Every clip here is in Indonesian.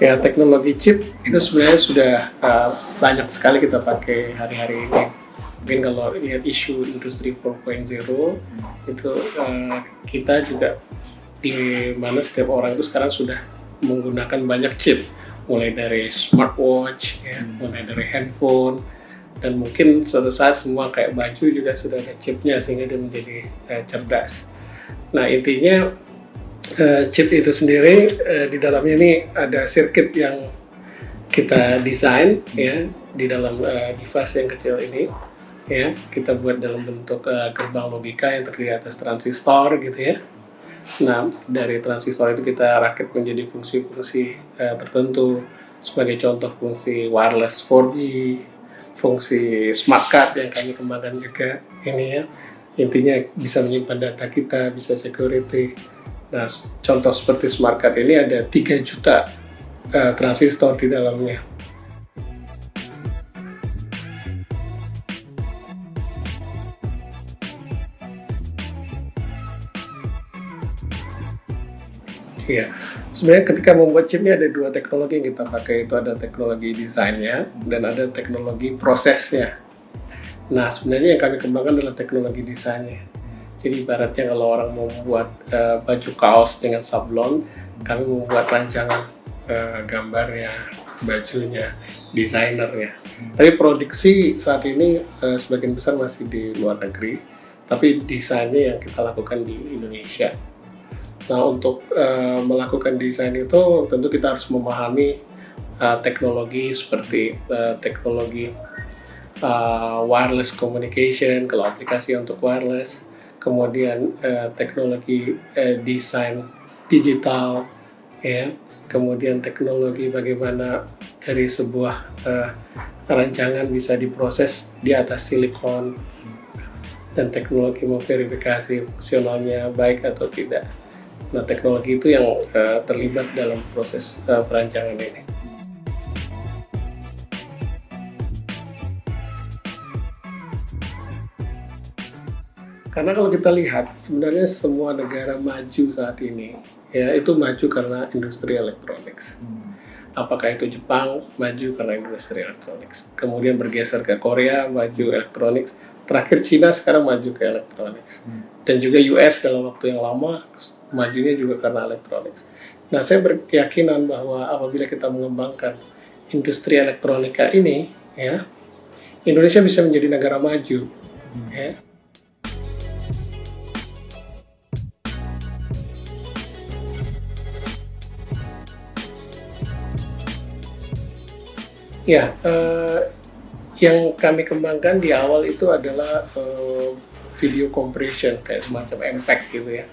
Ya, teknologi chip itu sebenarnya sudah banyak sekali kita pakai hari-hari ini. Mungkin kalau lihat isu industri 4.0 itu kita juga di mana setiap orang itu sekarang sudah menggunakan banyak chip, mulai dari smartwatch, ya, mulai dari handphone, dan mungkin suatu saat semua kayak baju juga sudah ada chipnya sehingga dia menjadi cerdas. Nah, intinya chip itu sendiri di dalamnya ini ada sirkuit yang kita desain ya di dalam device yang kecil ini ya, kita buat dalam bentuk gerbang logika yang terdiri atas transistor gitu ya. Nah, dari transistor itu kita rakit menjadi fungsi-fungsi tertentu, sebagai contoh fungsi wireless 4G, fungsi smart card yang kami kembangkan juga ini ya. Intinya bisa menyimpan data kita, bisa security. Nah, contoh seperti smart card ini ada 3 juta transistor di dalamnya. Iya, sebenarnya ketika membuat chip ini ada 2 teknologi yang kita pakai, itu ada teknologi desainnya dan ada teknologi prosesnya. Nah, sebenarnya yang kami kembangkan adalah teknologi desainnya. Jadi ibaratnya kalau orang mau membuat baju kaos dengan sablon, kami membuat rancangan gambarnya, bajunya, desainernya. Tapi produksi saat ini sebagian besar masih di luar negeri, tapi desainnya yang kita lakukan di Indonesia. Nah, untuk melakukan desain itu tentu kita harus memahami teknologi seperti teknologi wireless communication, kalau aplikasi untuk wireless, kemudian teknologi desain digital, ya, kemudian teknologi bagaimana dari sebuah rancangan bisa diproses di atas silikon, dan teknologi memverifikasi fungsionalnya baik atau tidak. Nah, teknologi itu yang terlibat dalam proses perancangan ini. Karena kalau kita lihat, sebenarnya semua negara maju saat ini, ya itu maju karena industri elektronik. Apakah itu Jepang, maju karena industri elektronik. Kemudian bergeser ke Korea, maju elektronik. Terakhir Cina sekarang maju ke elektronik. Dan juga US dalam waktu yang lama, majunya juga karena elektronik. Nah, saya berkeyakinan bahwa apabila kita mengembangkan industri elektronika ini, ya, Indonesia bisa menjadi negara maju. Ya. Ya, yang kami kembangkan di awal itu adalah video compression, kayak semacam MPEG gitu ya.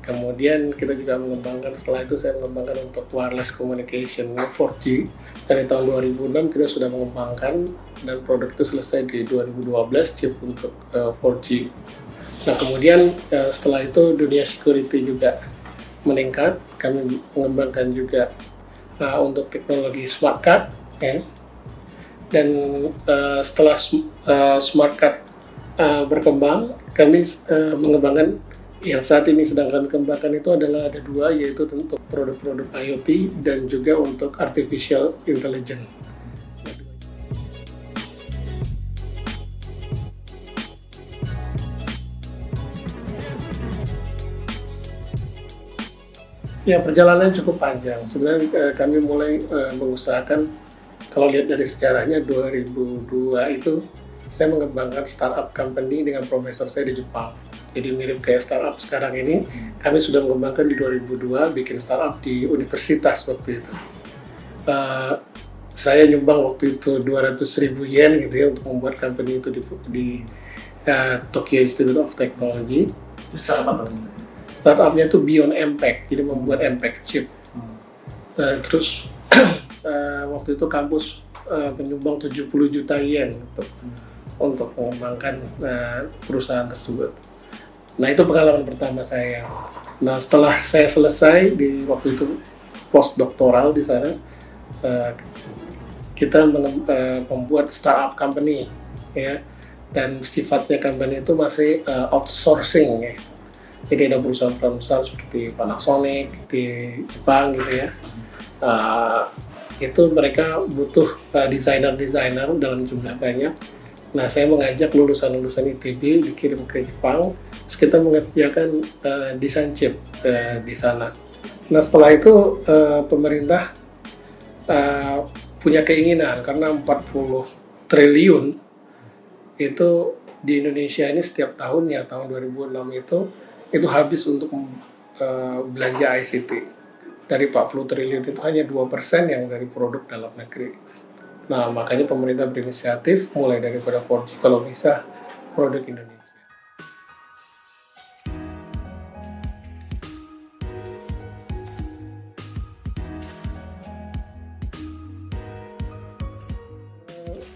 Kemudian kita juga mengembangkan, setelah itu saya mengembangkan untuk wireless communication 4G. Dari tahun 2006 kita sudah mengembangkan dan produk itu selesai di 2012, chip untuk 4G. Nah, kemudian setelah itu dunia security juga meningkat. Kami mengembangkan juga untuk teknologi smart card, ya. Dan setelah smart card berkembang, kami mengembangkan yang saat ini sedang kami kembangkan itu adalah ada 2, yaitu untuk produk-produk IoT dan juga untuk artificial intelligence. Ya, perjalanan cukup panjang. Sebenarnya kami mulai mengusahakan, kalau lihat dari sejarahnya 2002 itu saya mengembangkan startup company dengan profesor saya di Jepang. Jadi mirip kayak startup sekarang ini, kami sudah mengembangkan di 2002, bikin startup di universitas waktu itu. Saya nyumbang waktu itu 200.000 yen gitu ya untuk membuat company itu di Tokyo Institute of Technology. Startup apa? Startupnya itu Beyond MPEG, jadi membuat MPEG chip. Terus waktu itu kampus menyumbang 70 juta yen untuk mengembangkan perusahaan tersebut. Nah, itu pengalaman pertama saya. Nah, setelah saya selesai di waktu itu postdoktoral di sana, kita membuat startup company, ya, dan sifatnya company itu masih outsourcing, ya. Jadi ada perusahaan besar seperti Panasonic di Jepang gitu ya, Uh, itu mereka butuh desainer-desainer dalam jumlah banyak. Nah, saya mengajak lulusan-lulusan ITB dikirim ke Jepang, terus kita mengerjakan desain chip di sana. Nah, setelah itu pemerintah punya keinginan karena 40 triliun itu di Indonesia ini setiap tahunnya, tahun 2006 itu habis untuk belanja ICT. Dari 40 triliun itu hanya 2% yang dari produk dalam negeri. Nah, makanya pemerintah berinisiatif mulai daripada 4G kalau bisa produk Indonesia.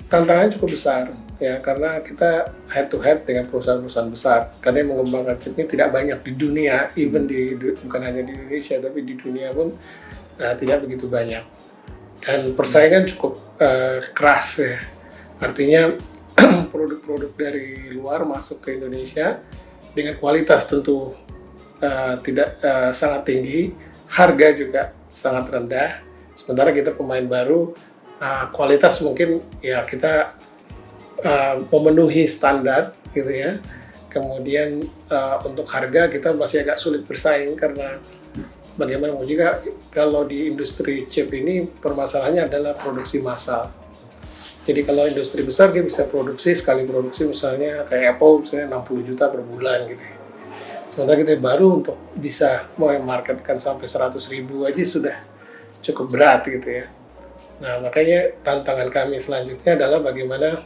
Tantangannya cukup besar ya, karena kita head to head dengan perusahaan-perusahaan besar. Karena yang mengembangkan chip ini tidak banyak di dunia, even bukan hanya di Indonesia tapi di dunia pun tidak begitu banyak. Dan persaingan cukup keras ya. Artinya produk-produk dari luar masuk ke Indonesia dengan kualitas tentu tidak sangat tinggi, harga juga sangat rendah. Sementara kita pemain baru, kualitas mungkin ya kita memenuhi standar gitu ya. Kemudian untuk harga kita masih agak sulit bersaing karena bagaimana juga kalau di industri chip ini permasalahannya adalah produksi massal. Jadi kalau industri besar dia bisa produksi, sekali produksi misalnya kayak Apple misalnya 60 juta per bulan gitu. Sementara kita baru untuk bisa memarketkan sampai 100.000 aja sudah cukup berat gitu ya. Nah, makanya tantangan kami selanjutnya adalah bagaimana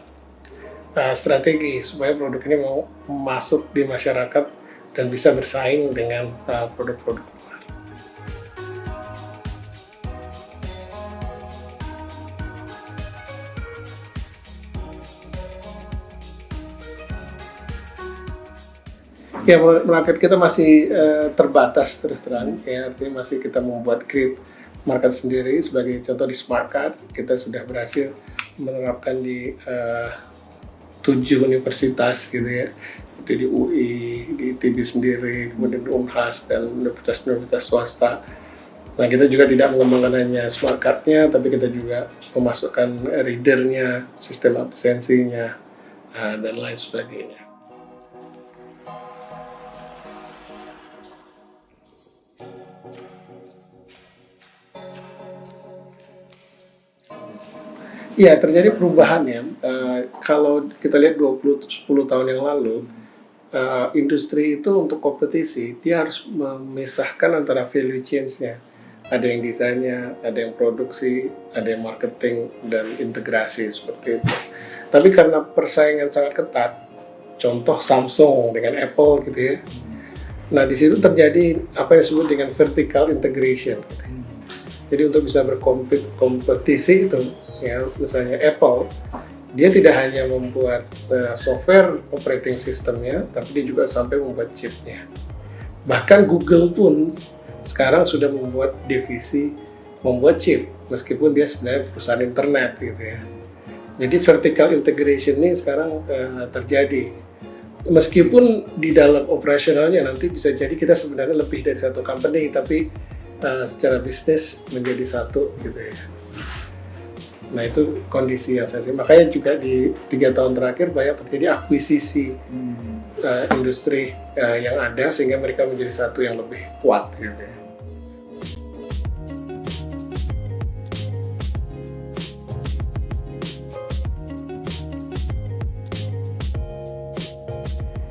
strategi supaya produk ini mau masuk di masyarakat dan bisa bersaing dengan produk-produk. Ya, market kita masih terbatas terus terang, ya artinya masih kita membuat create market sendiri. Sebagai contoh di Smart Card, kita sudah berhasil menerapkan di 7 universitas gitu ya, seperti di UI, di ITB sendiri, kemudian di Unhas dan universitas-universitas swasta. Nah, kita juga tidak mengembangkan hanya Smart Card-nya, tapi kita juga memasukkan reader-nya, sistem absensinya, dan lain sebagainya. Iya, terjadi perubahan ya. Kalau kita lihat 10 tahun yang lalu, industri itu untuk kompetisi, dia harus memisahkan antara value chains-nya. Ada yang desainnya, ada yang produksi, ada yang marketing, dan integrasi seperti itu. Tapi karena persaingan sangat ketat, contoh Samsung dengan Apple gitu ya. Nah, di situ terjadi apa yang disebut dengan vertical integration. Gitu. Jadi untuk bisa berkompetisi itu, ya misalnya Apple, dia tidak hanya membuat software operating systemnya, tapi dia juga sampai membuat chipnya. Bahkan Google pun sekarang sudah membuat divisi membuat chip, meskipun dia sebenarnya perusahaan internet gitu ya. Jadi vertical integration ini sekarang terjadi. Meskipun di dalam operasionalnya nanti bisa jadi kita sebenarnya lebih dari satu company, tapi secara bisnis menjadi satu gitu ya. Nah, itu kondisi yang saya sih. Makanya juga di 3 tahun terakhir banyak terjadi akuisisi industri yang ada sehingga mereka menjadi satu yang lebih kuat gitu ya.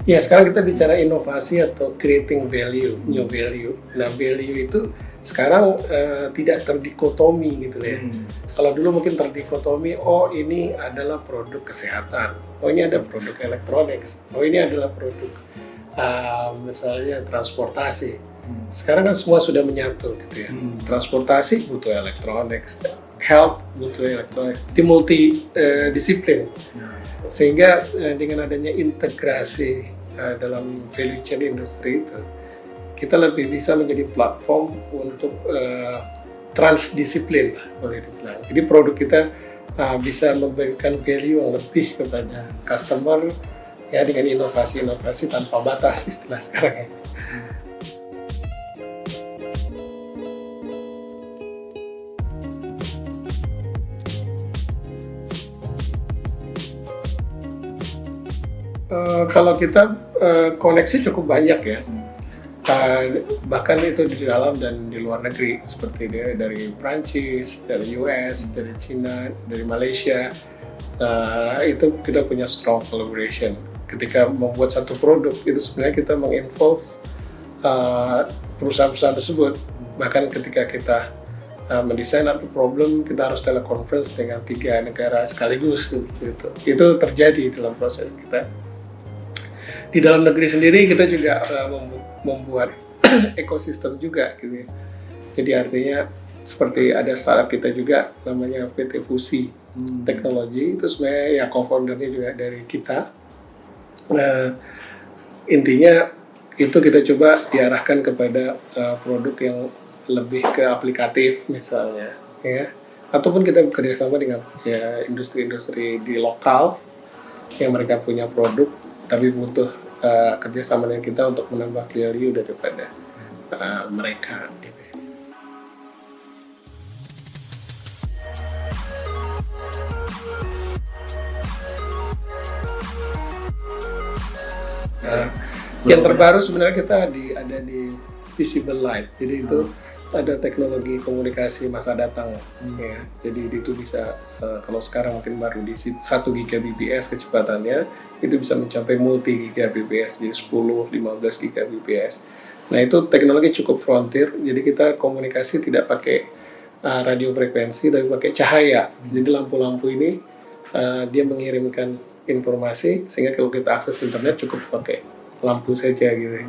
Ya, sekarang kita bicara inovasi atau creating value, new value. Nah, value itu sekarang tidak terdikotomi gitu ya. Kalau dulu mungkin terdikotomi, oh ini adalah produk kesehatan, oh ini ada produk elektronik, oh ini adalah produk misalnya transportasi. Sekarang kan semua sudah menyatu gitu ya. Transportasi butuh elektronik, health butuh elektronik, di multi disiplin. Sehingga dengan adanya integrasi dalam value chain industri itu, kita lebih bisa menjadi platform untuk transdisiplin, boleh dibilang. Jadi produk kita bisa memberikan value yang lebih kepada customer ya, dengan inovasi-inovasi tanpa batas istilah sekarang ya. Kalau kita koneksi cukup banyak ya. Bahkan itu di dalam dan di luar negeri, seperti dari Prancis, dari US, dari Cina, dari Malaysia. Itu kita punya strong collaboration. Ketika membuat satu produk, itu sebenarnya kita menginvolve perusahaan-perusahaan tersebut. Bahkan ketika kita mendesain satu problem, kita harus teleconference dengan 3 negara sekaligus gitu. Itu terjadi dalam proses kita. Di dalam negeri sendiri kita juga membuat ekosistem juga gitu. Jadi artinya seperti ada startup kita juga namanya PT Fusi Teknologi, itu sebenarnya ya co-foundernya juga dari kita. Intinya itu kita coba diarahkan kepada produk yang lebih ke aplikatif misalnya, ya. Ataupun kita bekerjasama dengan ya industri-industri di lokal yang mereka punya produk tapi butuh kerjasama dengan kita untuk menambah value daripada mereka. Yang terbaru sebenarnya kita ada di Visible Light. Jadi itu ada teknologi komunikasi masa datang. Ya. Jadi itu bisa kalau sekarang mungkin baru di 1 Gbps kecepatannya, itu bisa mencapai multi Gbps, jadi 10-15 Gbps. Nah itu teknologi cukup frontier. Jadi kita komunikasi tidak pakai radio frekuensi, tapi pakai cahaya. Jadi lampu-lampu ini dia mengirimkan informasi, sehingga kalau kita akses internet cukup pakai lampu saja gitu.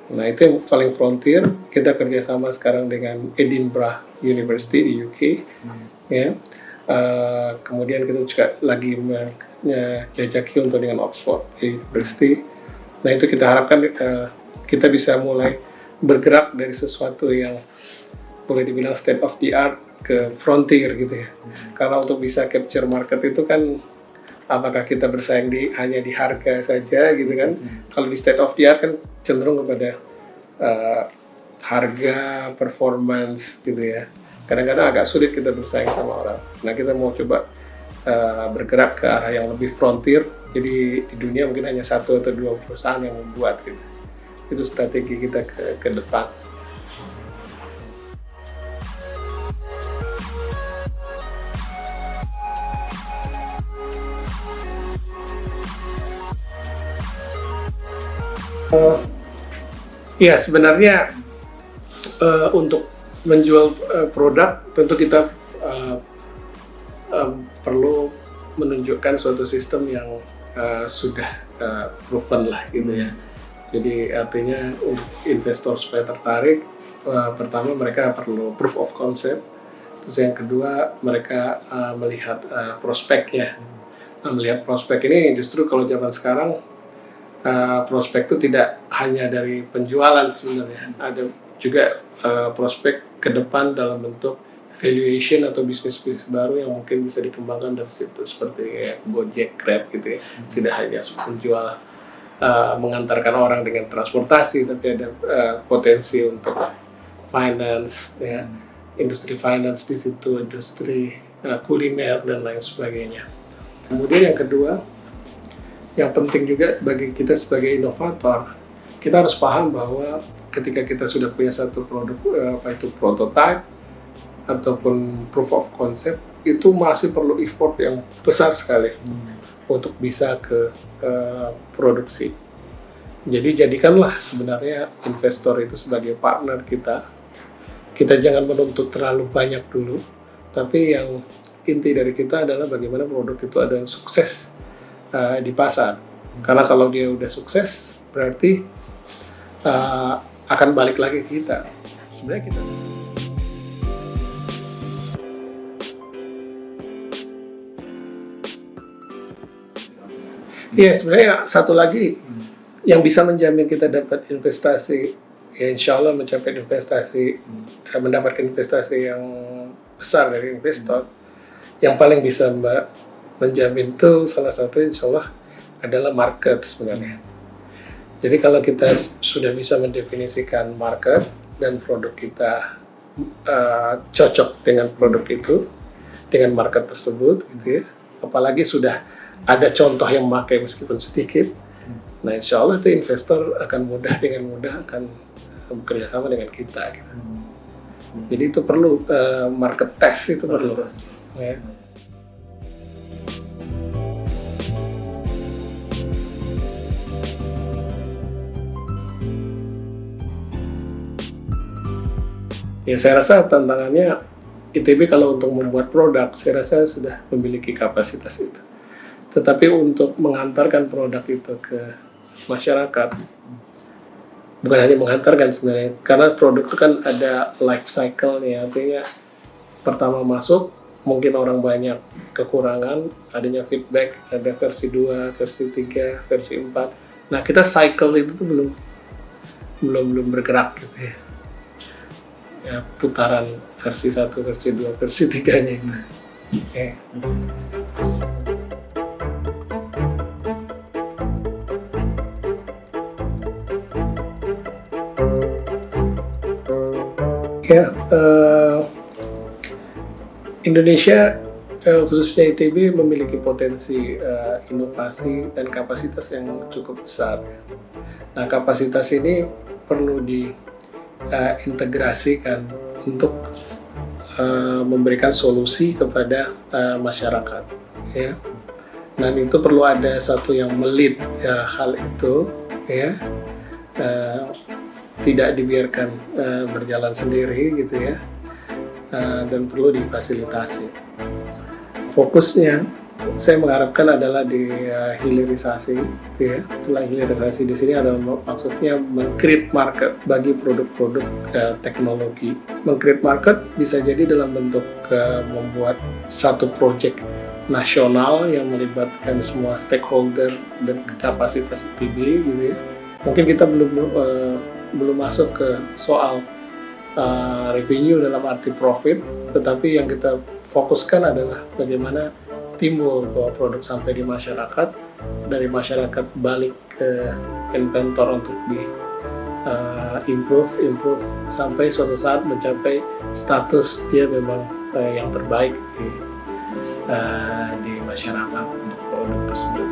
Nah itu yang paling frontier. Kita kerjasama sekarang dengan Edinburgh University di UK, ya. Kemudian kita juga lagi menjajaki untuk dengan Oxford University. Nah itu kita harapkan kita bisa mulai bergerak dari sesuatu yang boleh dibilang state of the art ke frontier gitu ya. Karena untuk bisa capture market itu kan apakah kita bersaing hanya di harga saja gitu kan. Kalau di state of the art kan cenderung kepada harga, performance gitu ya. Kadang-kadang agak sulit kita bersaing sama orang. Nah kita mau coba bergerak ke arah yang lebih frontier. Jadi di dunia mungkin hanya 1 atau 2 perusahaan yang membuat gitu. Itu strategi kita ke depan. Ya sebenarnya untuk menjual produk tentu kita perlu menunjukkan suatu sistem yang sudah proven lah gitu ya. Jadi artinya untuk investor supaya tertarik, pertama mereka perlu proof of concept. Terus yang kedua mereka melihat prospeknya. Melihat prospek ini justru kalau zaman sekarang prospek itu tidak hanya dari penjualan sebenarnya, ada juga prospek ke depan dalam bentuk valuation atau bisnis baru yang mungkin bisa dikembangkan dari situ, seperti Gojek, Grab gitu ya. Tidak hanya menjual mengantarkan orang dengan transportasi, tapi ada potensi untuk finance ya, industri finance di situ, industri kuliner dan lain sebagainya. Kemudian yang kedua, yang penting juga bagi kita sebagai inovator, kita harus paham bahwa ketika kita sudah punya satu produk, apa itu prototype ataupun proof of concept, itu masih perlu effort yang besar sekali untuk bisa ke produksi. Jadi jadikanlah sebenarnya investor itu sebagai partner kita. Kita jangan menuntut terlalu banyak dulu, tapi yang inti dari kita adalah bagaimana produk itu ada sukses di pasar. Karena kalau dia udah sukses, berarti akan balik lagi ke kita. Sebenarnya kita. Iya, sebenarnya satu lagi yang bisa menjamin kita dapat investasi, ya insya Allah mencapai investasi, mendapatkan investasi yang besar dari investor. Yang paling bisa menjamin itu salah satu insya Allah adalah market sebenarnya. Jadi kalau kita sudah bisa mendefinisikan market dan produk kita cocok dengan produk itu, dengan market tersebut gitu ya, apalagi sudah ada contoh yang memakai meskipun sedikit. Nah, insya Allah itu investor akan dengan mudah akan bekerja sama dengan kita. Gitu. Jadi itu perlu market test itu perlu. Ya. Ya, saya rasa tantangannya ITB kalau untuk membuat produk, saya rasa sudah memiliki kapasitas itu. Tetapi untuk mengantarkan produk itu ke masyarakat, bukan hanya mengantarkan sebenarnya, karena produk itu kan ada life cycle-nya, artinya pertama masuk, mungkin orang banyak kekurangan, adanya feedback, ada versi 2, versi 3, versi 4. Nah, kita cycle itu tuh belum bergerak gitu ya. Ya, putaran versi 1, versi 2, versi 3-nya itu. Okay. Ya, Indonesia khususnya ITB memiliki potensi inovasi dan kapasitas yang cukup besar. Nah, kapasitas ini perlu diintegrasikan untuk memberikan solusi kepada masyarakat. Ya. Dan itu perlu ada satu yang melit hal itu, ya. Tidak dibiarkan berjalan sendiri gitu ya, dan perlu difasilitasi. Fokusnya saya mengharapkan adalah di hilirisasi gitu ya. Hilirisasi di sini adalah maksudnya meng-create market bagi produk-produk teknologi. Meng-create market bisa jadi dalam bentuk membuat satu project nasional yang melibatkan semua stakeholder dan kapasitas ITB gitu ya. Mungkin kita belum masuk ke soal revenue dalam arti profit, tetapi yang kita fokuskan adalah bagaimana timbul bahwa produk sampai di masyarakat, dari masyarakat balik ke inventor untuk di improve sampai suatu saat mencapai status dia memang yang terbaik di masyarakat untuk produk tersebut.